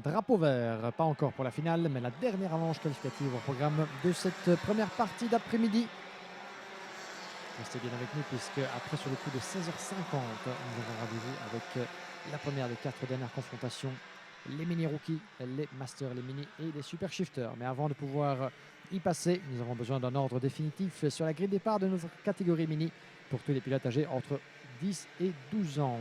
Drapeau vert, pas encore pour la finale, mais la dernière manche qualificative au programme de cette première partie d'après-midi. Restez bien avec nous puisque après sur le coup de 16h50, nous avons rendez-vous avec la première des 4 dernières confrontations. Les mini-rookies, les masters, les mini et les super shifters. Mais avant de pouvoir y passer, nous avons besoin d'un ordre définitif sur la grille de départ de notre catégorie mini pour tous les pilotes âgés entre 10 et 12 ans.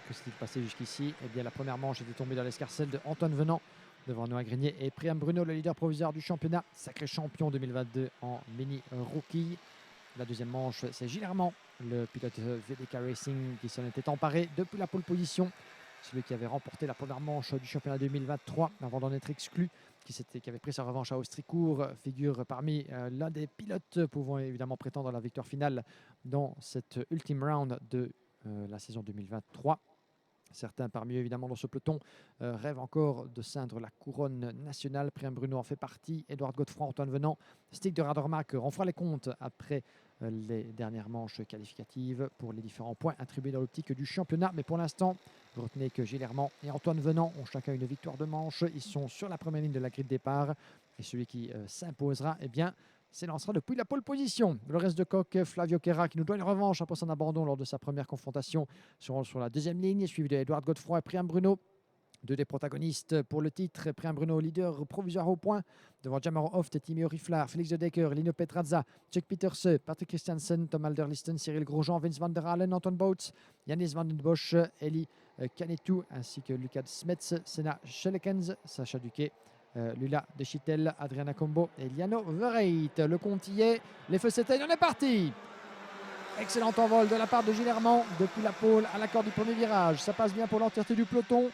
Que s'est-il passé jusqu'ici? Eh bien, la première manche était tombée dans l'escarcelle de Antoine Venant devant Noah Grenier et Priam Bruno, le leader provisoire du championnat, sacré champion 2022 en mini rookie. La deuxième manche, c'est Gilles Hermand, le pilote VDK Racing, qui s'en était emparé depuis la pole position. Celui qui avait remporté la première manche du championnat 2023 avant d'en être exclu, qui avait pris sa revanche à Austricourt, figure parmi l'un des pilotes pouvant évidemment prétendre à la victoire finale dans cette ultime round de la saison 2023. Certains parmi eux, évidemment, dans ce peloton, rêvent encore de ceindre la couronne nationale. Priam Bruno en fait partie. Edouard Godefroy, Antoine Venant, Stig de Radermacher. On fera les comptes après les dernières manches qualificatives pour les différents points attribués dans l'optique du championnat. Mais pour l'instant, retenez que Gilles Hermand et Antoine Venant ont chacun une victoire de manche. Ils sont sur la première ligne de la grille de départ. Et celui qui s'imposera, eh bien, s'élancera depuis la pole position. Le reste de coq, Flavio Querra, qui nous doit une revanche après son abandon lors de sa première confrontation sur la deuxième ligne, suivi de Edouard Godefroy et Priam Bruno. Deux des protagonistes pour le titre. Priam Bruno, leader provisoire au point, devant Jamaro Hoft, Timmy Oriflar, Félix de Decker, Lino Petrazza, Chuck Peterse, Patrick Christiansen, Tom Alderlisten, Cyril Grosjean, Vince van der Halen, Anton Bouts, Yanis van den Bosch, Eli Canetou, ainsi que Lucas Smets, Senna Schellekens, Sacha Duquet, Lula De Chittel, Adriana Combo et Liano Vereit. Le compte y est, les feux s'éteignent, on est parti! Excellent envol de la part de Gilles Hermand depuis la pole à l'accord du premier virage. Ça passe bien pour l'entièreté du peloton.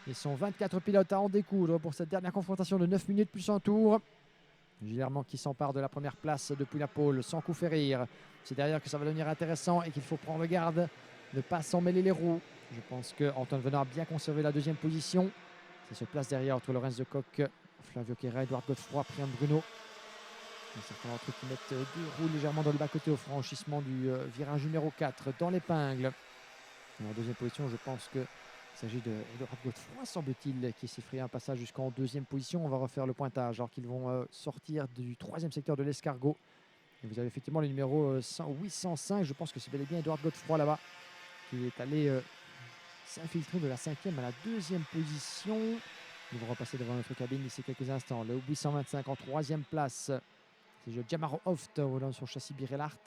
Ils sont 24 pilotes à en découdre pour cette dernière confrontation de 9 minutes plus un tour. Gilles Hermand qui s'empare de la première place depuis la pole sans coup férir. C'est derrière que ça va devenir intéressant et qu'il faut prendre garde, ne pas s'en mêler les roues. Je pense qu'Antoine Venant a bien conservé la deuxième position. Ça se place derrière entre Lorenz de Coq, Flavio Querra, Edouard Godefroy, Priam Bruno. Il y a certains d'entre eux qui mettent deux roues légèrement dans le bas-côté au franchissement du virage numéro 4 dans l'épingle. En deuxième position, je pense qu'il s'agit d'Edouard Godefroy, semble-t-il, qui s'est frayé un passage jusqu'en deuxième position. On va refaire le pointage alors qu'ils vont sortir du troisième secteur de l'escargot. Et vous avez effectivement le numéro 805. Je pense que c'est bel et bien Edouard Godefroy là-bas qui est allé s'infiltrer de la cinquième à la deuxième position. Ils vont repasser devant notre cabine d'ici quelques instants. Le 825 en troisième place. C'est Jamaro Hoft dans son châssis Birellart.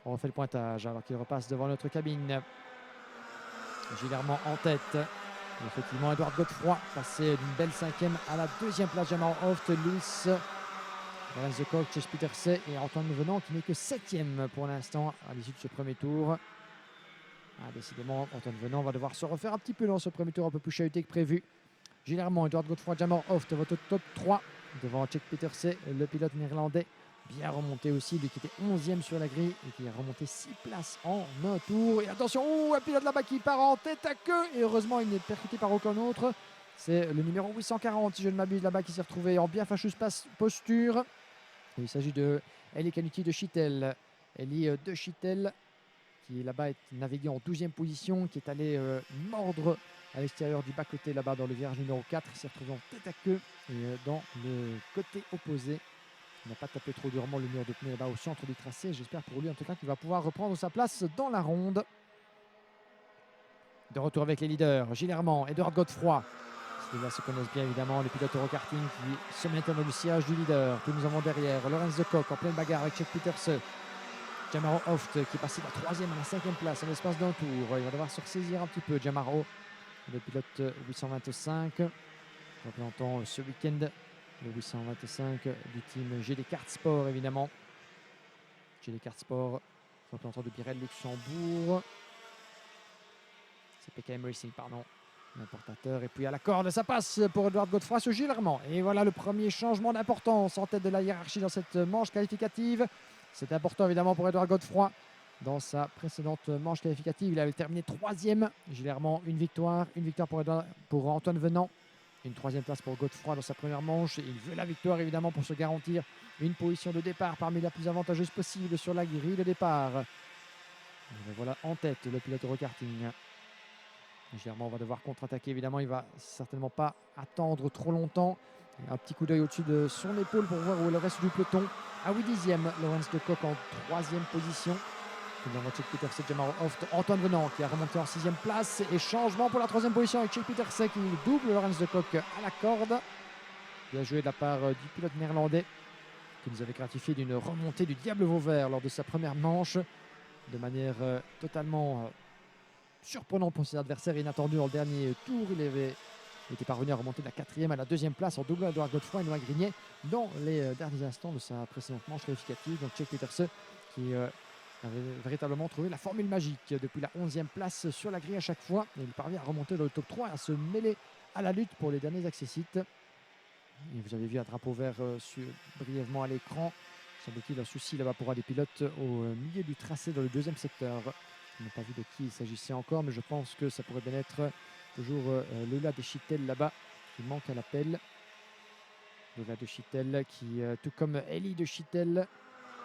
On refait le pointage alors qu'il repasse devant notre cabine. Gilles Hermand en tête. Et effectivement, Edouard Godefroy passé d'une belle cinquième à la deuxième place. Jamaro Hoft, Luis, Lorenz de Coq, Chase Peterse et Antoine Venant qui n'est que septième pour l'instant à l'issue de ce premier tour. Décidément, Antoine Venant va devoir se refaire un petit peu dans ce premier tour un peu plus chahuté que prévu. Gilles Hermand, Edouard Godefroy, Jamaro Hoft, votre top 3 devant Chuck Peterse, le pilote néerlandais. Bien remonté aussi, lui qui était 11e sur la grille et qui a remonté 6 places en un tour. Et attention, un pilote là-bas qui part en tête à queue. Et heureusement, il n'est percuté par aucun autre. C'est le numéro 840, si je ne m'abuse, là-bas qui s'est retrouvé en bien fâcheuse posture. Et il s'agit de Eli Canuti de Chittel. Eli de Chittel qui là-bas est navigué en 12e position, qui est allé mordre à l'extérieur du bas-côté là-bas dans le virage numéro 4. Il s'est retrouvé en tête à queue et dans le côté opposé. Il n'a pas tapé trop durement le mur de pneu là-bas au centre du tracé. J'espère pour lui en tout cas qu'il va pouvoir reprendre sa place dans la ronde. De retour avec les leaders, Gilles Hermand, Edouard Godefroy. Ceux-là se connaissent bien évidemment, les pilotes Eurokarting qui se mettent dans le sillage du leader. Puis nous avons derrière Lorenz de Coq en pleine bagarre avec Chuck Peterse. Jamaro Hoft qui est passé de la 3e à la 5e place en l'espace d'un tour. Il va devoir se ressaisir un petit peu. Jamaro, le pilote 825, représentant ce week-end le 825 du team GD Kart Sport évidemment. GD Kart Sport, représentant de Birel Luxembourg. C'est PKM Racing, pardon. L'importateur. Et puis à la corde, ça passe pour Edouard Godefroy sur Gilles Hermand. Et voilà le premier changement d'importance en tête de la hiérarchie dans cette manche qualificative. C'est important évidemment pour Edouard Godefroy. Dans sa précédente manche qualificative, il avait terminé 3e. Gilles Hermand, une victoire pour Antoine Venant. Une 3e place pour Godefroy dans sa première manche. Il veut la victoire évidemment pour se garantir une position de départ parmi la plus avantageuse possible sur la grille de départ. Et voilà en tête le pilote Eurokarting. Germain va devoir contre-attaquer, évidemment, il va certainement pas attendre trop longtemps. Un petit coup d'œil au-dessus de son épaule pour voir où est le reste du peloton. À 8 dixièmes, Laurens de Kock en 3e position. Check Peterse, Jamaro Hoft, Antoine Venant qui a remonté en 6e place. Et changement pour la 3e position avec Check Peterse qui double Laurens de Kock à la corde. Bien joué de la part du pilote néerlandais qui nous avait gratifié d'une remontée du Diable Vauvert lors de sa première manche de manière totalement surprenante pour ses adversaires, inattendu dans le dernier tour. Il était parvenu à remonter de la 4e à la 2e place en doublant Edouard Godefroy et Noah Grignet dans les derniers instants de sa précédente manche qualificative. Donc Check Peterse qui avait véritablement trouvé la formule magique depuis la 11e place sur la grille à chaque fois. Et il parvient à remonter dans le top 3 et à se mêler à la lutte pour les derniers accessites. Et vous avez vu un drapeau vert brièvement à l'écran. Semble-t-il un souci là-bas pour les pilotes au milieu du tracé dans le 2e secteur. On n'a pas vu de qui il s'agissait encore, mais je pense que ça pourrait bien être toujours Lola de Chittel là-bas qui manque à l'appel. Lola de Chittel qui, tout comme Ellie de Chittel,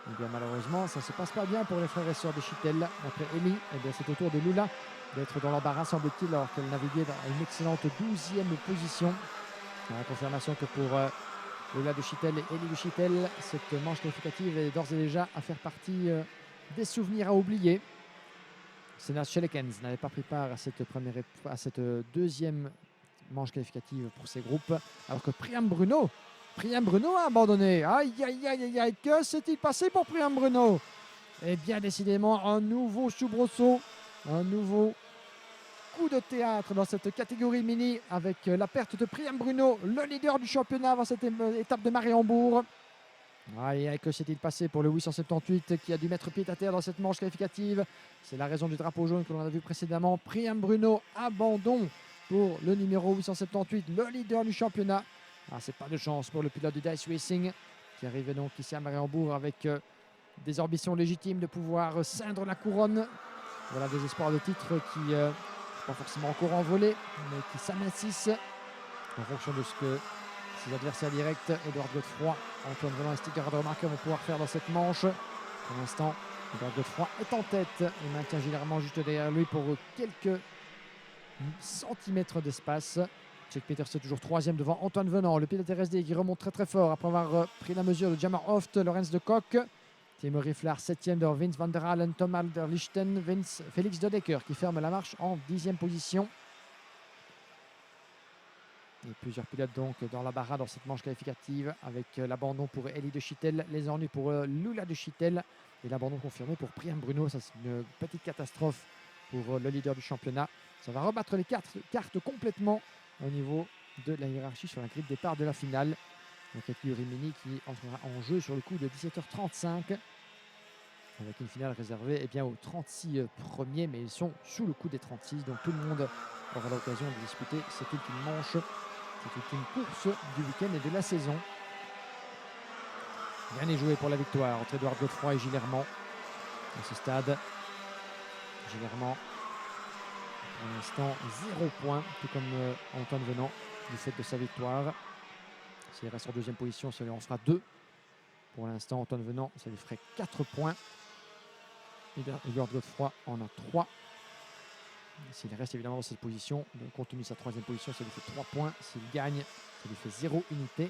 eh bien, malheureusement, ça ne se passe pas bien pour les frères et sœurs de Chittel. Après Ellie, eh bien, c'est au tour de Lola d'être dans l'embarras, semble-t-il, alors qu'elle naviguait dans une excellente 12e position. La confirmation que pour Lola de Chittel et Ellie de Chittel, cette manche qualificative est d'ores et déjà à faire partie des souvenirs à oublier. Senna Schellekens n'avait pas pris part à cette deuxième manche qualificative pour ces groupes, alors que Priam Bruno a abandonné. Aïe, aïe, aïe, aïe, aïe, que s'est-il passé pour Priam Bruno? Eh bien, décidément, un nouveau soubresaut, un nouveau coup de théâtre dans cette catégorie mini avec la perte de Priam Bruno, le leader du championnat avant cette étape de Mariembourg. Aïe, aïe, que s'est-il passé pour le 878 qui a dû mettre pied à terre dans cette manche qualificative? C'est la raison du drapeau jaune que l'on a vu précédemment. Priam Bruno, abandon pour le numéro 878, le leader du championnat. C'est pas de chance pour le pilote de Dice Racing qui arrivait donc ici à Mariembourg avec des ambitions légitimes de pouvoir ceindre la couronne. Voilà des espoirs de titre qui ne sont pas forcément encore envolés, mais qui s'amincissent en fonction de ce que ses adversaires directs, Edouard Godefroy, Antoine Venant et Stig Rademacher vont pouvoir faire dans cette manche. Pour l'instant, Edouard Godefroy est en tête et maintient généralement juste derrière lui pour quelques centimètres d'espace. Check Peterse toujours 3e devant Antoine Venant, le pilote RSD qui remonte très très fort après avoir pris la mesure de Jammer Hoft, Laurens de Kock. Timo Rifflard 7e devant Vince van der Halen, Tom Alderlichten, Félix Dodecker qui ferme la marche en 10e position. Et plusieurs pilotes donc dans la barra dans cette manche qualificative avec l'abandon pour Ellie de Chittel, les ennuis pour Lula de Chittel et l'abandon confirmé pour Priam Bruno. Ça, c'est une petite catastrophe pour le leader du championnat. Ça va rebattre les cartes complètement au niveau de la hiérarchie sur la grille de départ de la finale. Donc catégorie mini qui entrera en jeu sur le coup de 17h35 avec une finale réservée aux 36 premiers, mais ils sont sous le coup des 36, donc tout le monde aura l'occasion de disputer cette ultime manche, cette ultime course du week-end et de la saison. Rien n'est joué pour la victoire entre Edouard Godefroy et Gilles Hermand à ce stade. Gilles Hermand, pour l'instant, 0 points, tout comme Antoine Venant, du fait de sa victoire. S'il reste en 2e position, ça lui en fera 2. Pour l'instant, Antoine Venant, ça lui ferait 4 points. Edouard Godefroy en a 3. S'il reste évidemment dans cette position, compte tenu de sa 3e position, ça lui fait 3 points. S'il gagne, ça lui fait 0 unité.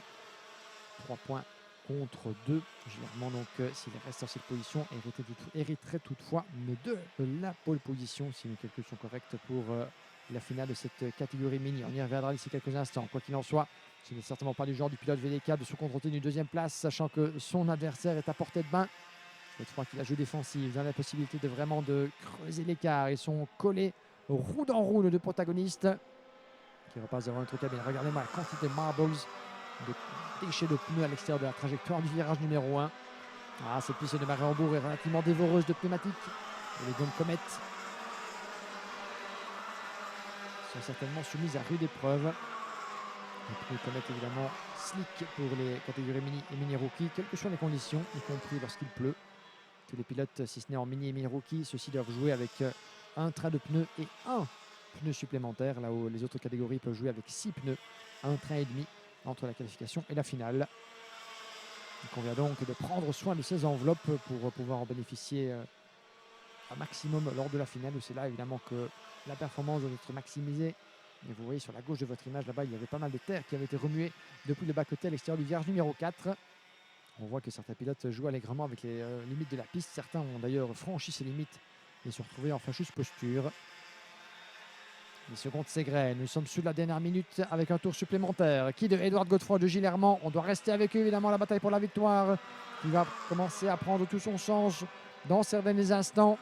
3 points contre 2. Généralement, donc, s'il reste dans cette position, hériterait toutefois de la pole position, si mes calculs sont corrects, pour la finale de cette catégorie mini. On y reviendra d'ici quelques instants. Quoi qu'il en soit, ce n'est certainement pas du genre du pilote VDK de se contenter d'une 2e place, sachant que son adversaire est à portée de main. Cette fois qu'il a jeu défensif, ils ont la possibilité de creuser l'écart. Ils sont collés roue dans roue, les deux protagonistes qui repassent devant notre cabine. Regardez-moi la quantité de marbles, de déchets de pneus à l'extérieur de la trajectoire du virage numéro 1. Cette piste de Mariembourg est relativement dévoreuse de pneumatiques. Et les Dome Comet sont certainement soumises à rude épreuve. Les pneus Comet évidemment slick pour les catégories mini et mini rookie, quelles que soient les conditions, y compris lorsqu'il pleut. Tous les pilotes, si ce n'est en mini et mini rookie, ceux-ci doivent jouer avec un train de pneus et un pneu supplémentaire, là où les autres catégories peuvent jouer avec 6 pneus, un train et demi entre la qualification et la finale. Il convient donc de prendre soin de ces enveloppes pour pouvoir en bénéficier un maximum lors de la finale, où c'est là évidemment que la performance doit être maximisée. Et vous voyez sur la gauche de votre image là-bas, il y avait pas mal de terre qui avait été remuée depuis le bas-côté à l'extérieur du virage numéro 4. On voit que certains pilotes jouent allègrement avec les limites de la piste. Certains ont d'ailleurs franchi ces limites et se retrouvés en fâcheuse posture. Les secondes s'égrènent. Nous sommes sur la dernière minute avec un tour supplémentaire. Qui de Edward Godefroy, de Gilles Hermand. On doit rester avec eux évidemment, la bataille pour la victoire qui va commencer à prendre tout son sens dans ces derniers instants.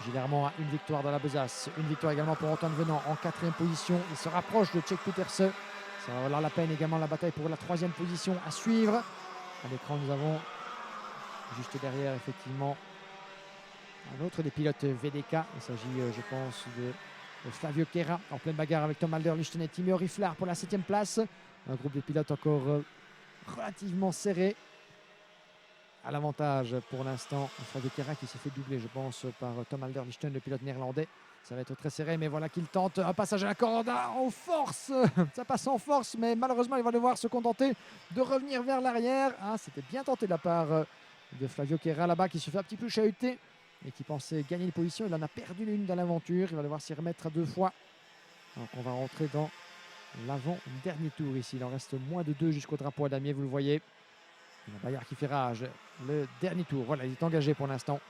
Gilles Hermand a une victoire dans la besace. Une victoire également pour Antoine Venant en 4e position. Il se rapproche de Tchèque Peterse. Ça va valoir la peine également, la bataille pour la 3e position à suivre. À l'écran, nous avons juste derrière effectivement un autre des pilotes VDK. Il s'agit, je pense, de Flavio Quera en pleine bagarre avec Tom Alderlichten et Timur Riflar pour la 7e place. Un groupe de pilotes encore relativement serré. À l'avantage pour l'instant, Flavio Quera qui s'est fait doubler, je pense, par Tom Alderlichten, le pilote néerlandais. Ça va être très serré, mais voilà qu'il tente un passage à la corde en force. Ça passe en force, mais malheureusement, il va devoir se contenter de revenir vers l'arrière. Ah, c'était bien tenté de la part de Flavio Quera là-bas, qui se fait un petit peu chahuter et qui pensait gagner une position. Il en a perdu une dans l'aventure. Il va devoir s'y remettre à 2 fois. Donc on va rentrer dans l'avant-dernier tour ici. Il en reste moins de 2 jusqu'au drapeau à damier, vous le voyez. Le Bayard qui fait rage. Le dernier tour, voilà, il est engagé pour l'instant.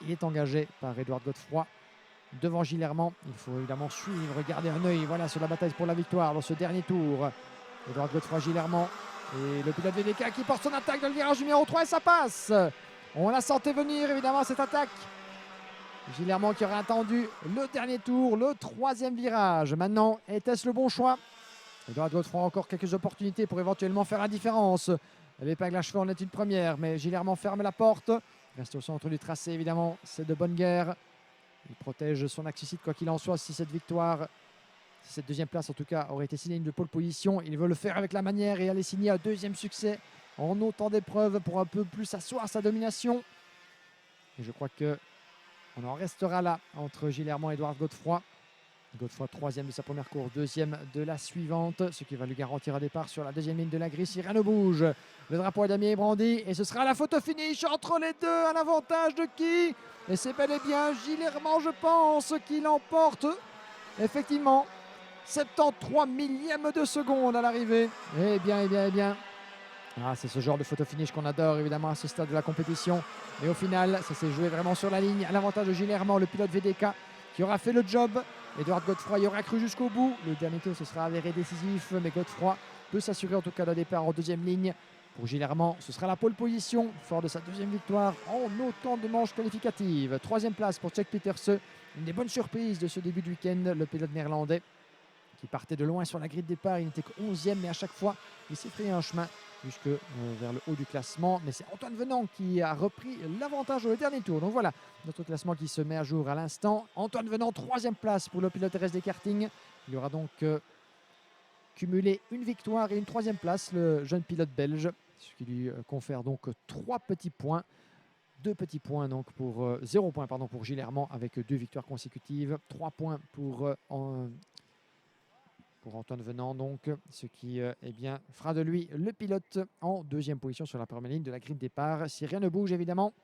Il est engagé par Edward Godefroy devant Gilles Hermand. Il faut évidemment suivre, garder un œil, voilà, sur la bataille pour la victoire dans ce dernier tour. Edward Godefroy, Gilles Hermand et le pilote VDK qui porte son attaque dans le virage numéro 3 et ça passe. On la sentait venir évidemment cette attaque. Gilles Hermand qui aurait attendu le dernier tour, le 3e virage. Maintenant, était-ce le bon choix? Edward Godefroy a encore quelques opportunités pour éventuellement faire la différence. L'épingle à cheveux en est une première, mais Gilles Hermand ferme la porte. Reste au centre du tracé évidemment, c'est de bonne guerre. Il protège son axe suicide quoi qu'il en soit. Si cette victoire, si cette 2e place en tout cas aurait été signée de pole position, il veut le faire avec la manière et aller signer un 2e succès en autant d'épreuves pour un peu plus asseoir sa domination. Et je crois que on en restera là entre Gilles Hermand et Edward Godefroy. Godefroy 3e de sa première course, 2e de la suivante, ce qui va lui garantir un départ sur la 2e ligne de la grille si rien ne bouge. Le drapeau à damier est brandi et ce sera la photo finish entre les deux à l'avantage de qui? Et c'est bel et bien Gilles Hermand, je pense, qui l'emporte. Effectivement, 73 millièmes de seconde à l'arrivée. Eh bien, eh bien, eh bien. Ah, c'est ce genre de photo finish qu'on adore évidemment à ce stade de la compétition. Mais au final, ça s'est joué vraiment sur la ligne. À l'avantage de Gilles Hermand, le pilote VDK, qui aura fait le job. Edward Godefroy y aura cru jusqu'au bout. Le dernier tour se sera avéré décisif, mais Godefroy peut s'assurer en tout cas d'un départ en 2e ligne. Pour Gilles Hermand, ce sera la pole position, fort de sa 2e victoire en autant de manches qualificatives. 3e place pour Tchèque Peterse. Une des bonnes surprises de ce début de week-end, le pilote néerlandais qui partait de loin sur la grille de départ. Il n'était que 11e, mais à chaque fois, il s'est frayé un chemin jusque vers le haut du classement. Mais c'est Antoine Venant qui a repris l'avantage au dernier tour. Donc voilà, notre classement qui se met à jour à l'instant. Antoine Venant, 3e place pour le pilote RSD Karting. Il aura donc cumulé une victoire et une 3e place, le jeune pilote belge, ce qui lui confère donc 3 petits points. 2 petits points donc pour 0 points pardon, pour Gilles Hermand avec 2 victoires consécutives. 3 points pour Antoine Venant, donc, ce qui eh bien, fera de lui le pilote en 2e position sur la première ligne de la grille de départ. Si rien ne bouge, évidemment.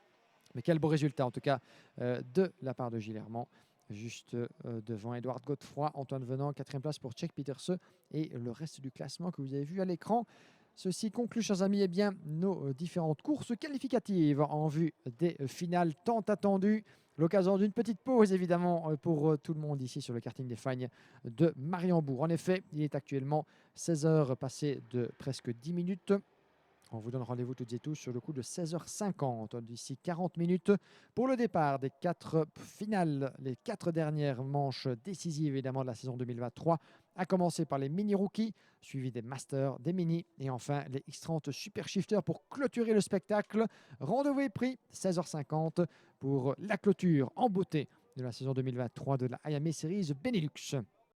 Mais quel beau résultat, en tout cas, de la part de Gilles Hermand. Juste devant Edward Godefroy, Antoine Venant, 4e place pour Tchèque Peterse et le reste du classement que vous avez vu à l'écran. Ceci conclut, chers amis, eh bien, nos différentes courses qualificatives en vue des finales tant attendues. L'occasion d'une petite pause, évidemment, pour tout le monde ici sur le karting des Fagnes de Mariembourg. En effet, il est actuellement 16h passées de presque 10 minutes. On vous donne rendez-vous toutes et tous sur le coup de 16h50, d'ici 40 minutes, pour le départ des 4 finales, les 4 dernières manches décisives évidemment de la saison 2023, à commencer par les mini-rookies, suivis des masters, des mini et enfin les X30 Super Shifters pour clôturer le spectacle. Rendez-vous est pris, 16h50, pour la clôture en beauté de la saison 2023 de la IAME Series Benelux.